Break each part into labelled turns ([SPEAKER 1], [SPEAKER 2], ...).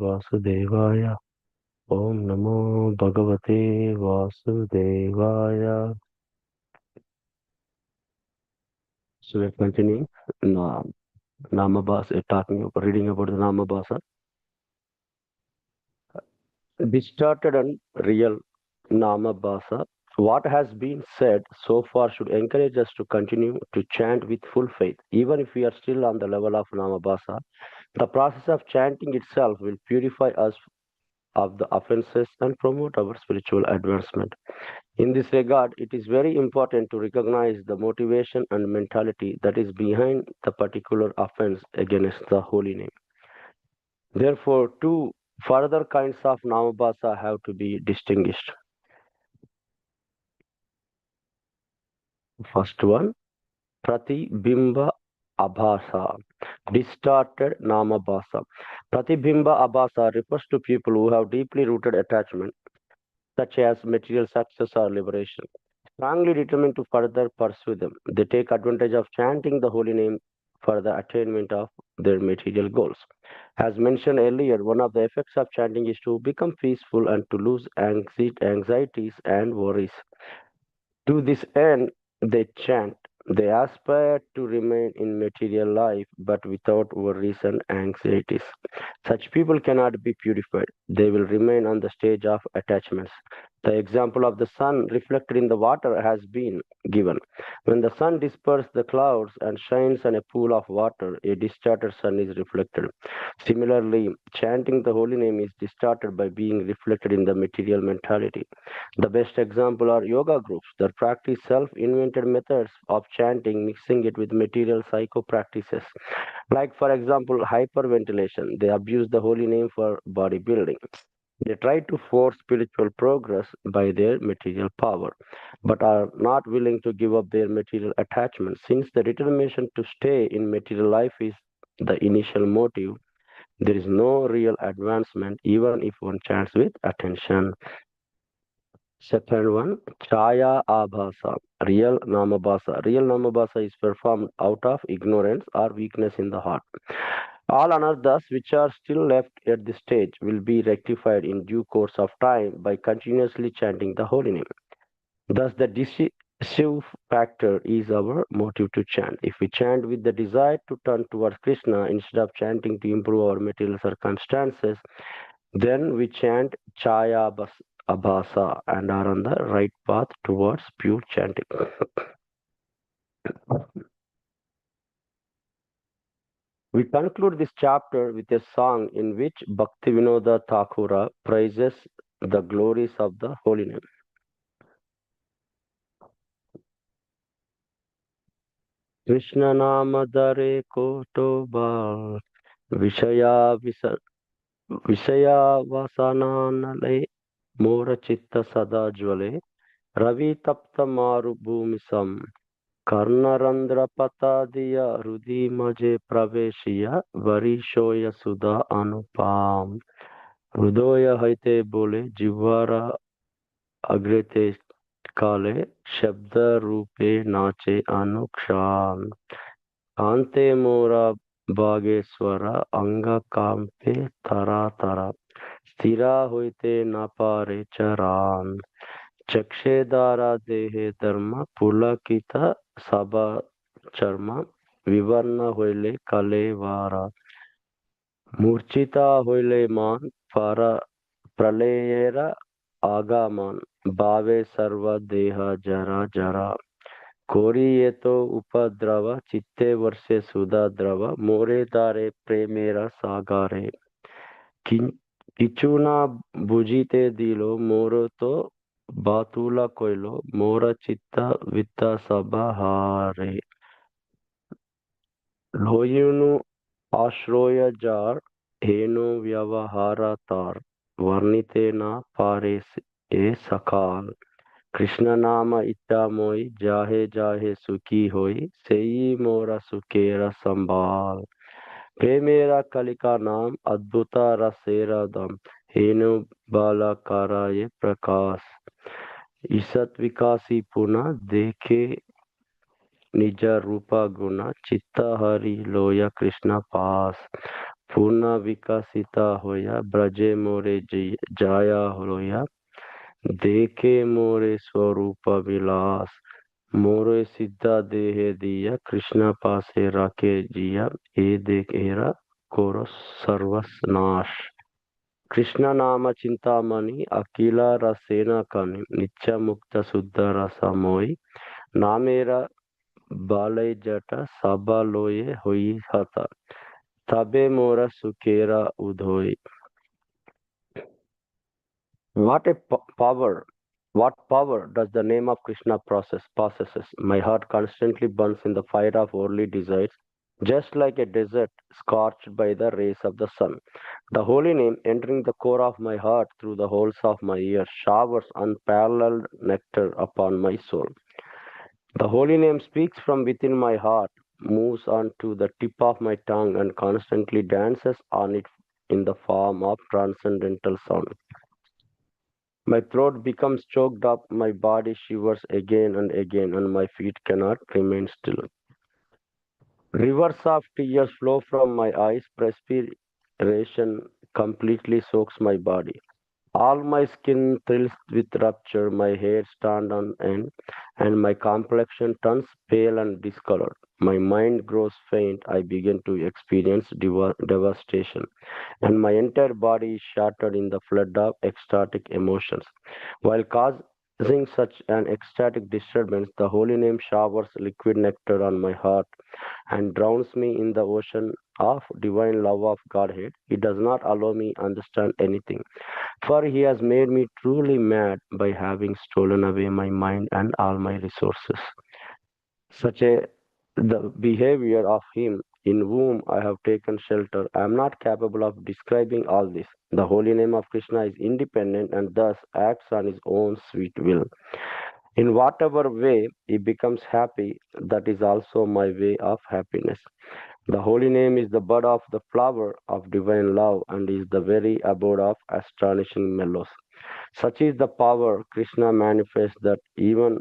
[SPEAKER 1] Vasudevaya. Om Namo Bhagavate Vasudevaya. So we're continuing Namabhasa, reading about the Namabhasa. Distorted and real Namabhasa. What has been said so far should encourage us to continue to chant with full faith, even if we are still on the level of Namabhasa. The process of chanting itself will purify us of the offenses and promote our spiritual advancement. In this regard, it is very important to recognize the motivation and mentality that is behind the particular offense against the holy name. Therefore, two further kinds of namabhasa have to be distinguished. First one, pratibimba abhasa, distorted namabhasa. Pratibimba abhasa refers to people who have deeply rooted attachment, such as material success or liberation, strongly determined to further pursue them. They take advantage of chanting the holy name for the attainment of their material goals. As mentioned earlier, one of the effects of chanting is to become peaceful and to lose anxieties and worries. To this end, they chant. They aspire to remain in material life but without worries and anxieties. Such people cannot be purified. They will remain on the stage of attachments. The example of the sun reflected in the water has been given. When the sun disperses the clouds and shines on a pool of water, a distorted sun is reflected. Similarly, chanting the holy name is distorted by being reflected in the material mentality. The best example are yoga groups that practice self-invented methods of chanting, mixing it with material psycho practices. Like, for example, hyperventilation. They abuse the holy name for bodybuilding. They try to force spiritual progress by their material power, but are not willing to give up their material attachment. Since the determination to stay in material life is the initial motive, there is no real advancement even if one chants with attention. Second one, Chaya Abhasa, real Namabhasa. Real Namabhasa is performed out of ignorance or weakness in the heart. All anarthas which are still left at this stage will be rectified in due course of time by continuously chanting the holy name. Thus, the decisive factor is our motive to chant. If we chant with the desire to turn towards Krishna instead of chanting to improve our material circumstances, then we chant Chaya Abhasa and are on the right path towards pure chanting. We conclude this chapter with a song in which Bhaktivinoda Thakura praises the glories of the holy name. Krishna Namadare Kotobal Vishaya Vasananale Mora Chitta Sadajwale Ravi Tapta Maru Bhumisam Karnarandra Patadiya Rudi Maje Praveshiya Varishoya Sudha Anupam Hrudoya Haite Bole Jivara Agrete Kale Shabda Rupe Nache Anukshan Kante Mora Bhageswara Anga Kampe Tara Tara Stira Hoite Napare Charan Chakshedara Dehe Dharma Pulakita Sabha Charma Vivarna Hoile Kalevara Murchita Hoile Man Para Pralayera Agaman Bhave Sarva Deha Jara Jara Kori Yeto Upadrava Chitte Varse Sudha Drava More Dare Premera Sagare Kichuna Bujite Dilo Moro To Batula Koilo Mora Chitta Vitta Sabahare Loyunu Ashroya Jar Heno Vyavahara Tar Varnitena Pares E Sakal Krishna Nama Itamoi Jahe Jahe Sukhi Hoi Sei Mora Sukera Sambal Premera Kalika Nam Adbhuta Rasera Dam Henu Balakaraye Prakash Isat Vikasi Puna Dekhe Nija Rupa Guna Chitta Hari Loya Krishna Pas Purna Vikasita Hoya, Braje More Jaya Hoya, Deke More Swarupa Vilas, More Siddha Dehe Diya, Krishna Pase Rake Jiya, E Dekera Koros Sarvas Nash. Krishna Nama Chintamani, Akila Rasena Kani, Nitya Mukta Suddha Rasamoi, Namera Balai Jata, Sabha Loye Hoi Hata, Tabe Mora Sukera Udhoi. What a power! What power does the name of Krishna possesses? My heart constantly burns in the fire of worldly desires, just like a desert scorched by the rays of the sun. The holy name entering the core of my heart through the holes of my ears showers unparalleled nectar upon my soul. The holy name speaks from within my heart, moves on to the tip of my tongue, and constantly dances on it in the form of transcendental sound. My throat becomes choked up, my body shivers again and again, and my feet cannot remain still. Rivers of tears flow from my eyes, perspiration completely soaks my body. All my skin thrills with rapture, my hair stands on end, and my complexion turns pale and discolored. My mind grows faint, I begin to experience devastation, and my entire body is shattered in the flood of ecstatic emotions. While causing such an ecstatic disturbance, the holy name showers liquid nectar on my heart and drowns me in the ocean of divine love of Godhead. He does not allow me understand anything, for he has made me truly mad by having stolen away my mind and all my resources. Such a the behavior of him in whom I have taken shelter. I am not capable of describing all this. The holy name of Krishna is independent and thus acts on his own sweet will. In whatever way he becomes happy, that is also my way of happiness. The holy name is the bud of the flower of divine love and is the very abode of astonishing mellows. Such is the power Krishna manifests that even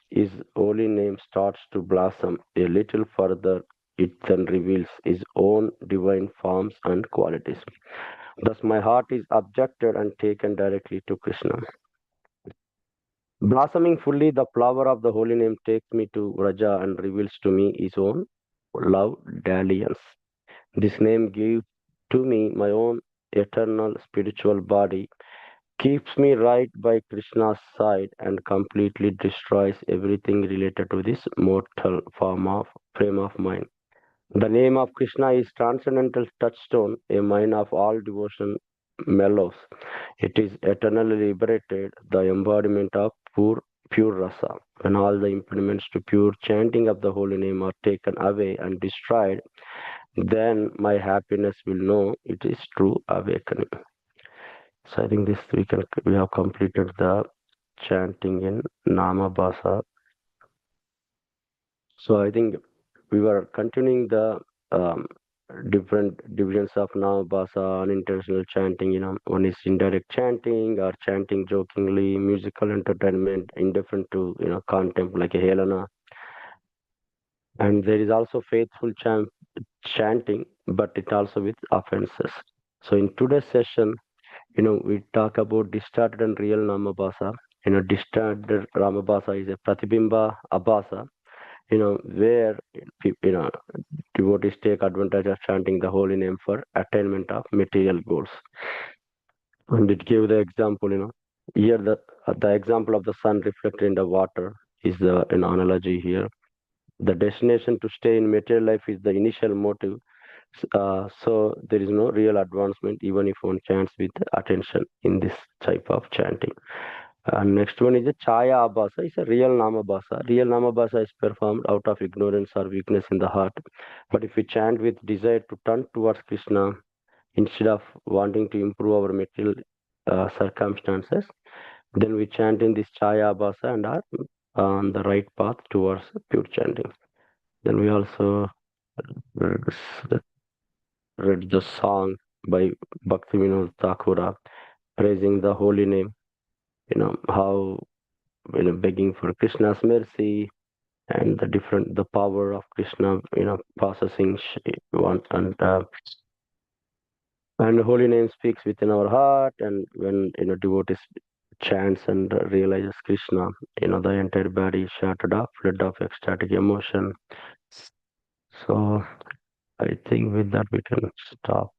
[SPEAKER 1] his holy name starts to blossom a little further. It then reveals his own divine forms and qualities. Thus, my heart is abjected and taken directly to Krishna. Blossoming fully, the flower of the holy name takes me to Raja and reveals to me his own love dalliance. This name gives to me my own eternal spiritual body, keeps me right by Krishna's side, and completely destroys everything related to this mortal frame of mind. The name of Krishna is transcendental touchstone, a mine of all devotion mellows. It is eternally liberated, the embodiment of pure rasa. When all the impediments to pure chanting of the holy name are taken away and destroyed, then my happiness will know it is true awakening. So I think we have completed the chanting in Nama Bhasa. So I think we were continuing the um, different divisions of Nama Bhasa, unintentional chanting. One is indirect chanting or chanting jokingly, musical entertainment, indifferent to contempt like a Helena, and there is also faithful chanting, but it also with offenses. So in today's session, we talk about distorted and real Namabhasa. Distorted Ramabhasa is a Pratibimba Abhasa, where devotees take advantage of chanting the holy name for attainment of material goals. And it gave the example, here the example of the sun reflected in the water is an analogy here. The destination to stay in material life is the initial motive. So there is no real advancement even if one chants with attention in this type of chanting. Next one is a Chaya Abhasa. It's a real Namabhasa. Real Namabhasa is performed out of ignorance or weakness in the heart. But if we chant with desire to turn towards Krishna instead of wanting to improve our material circumstances, then we chant in this Chaya Abhasa and are on the right path towards pure chanting. Then we also read the song by Bhaktivinoda Thakura praising the holy name, how begging for Krishna's mercy and the power of Krishna, possessing one and And the holy name speaks within our heart, and when devotees chants and realizes Krishna, the entire body is shattered up, flood of ecstatic emotion. So I think with that we can stop.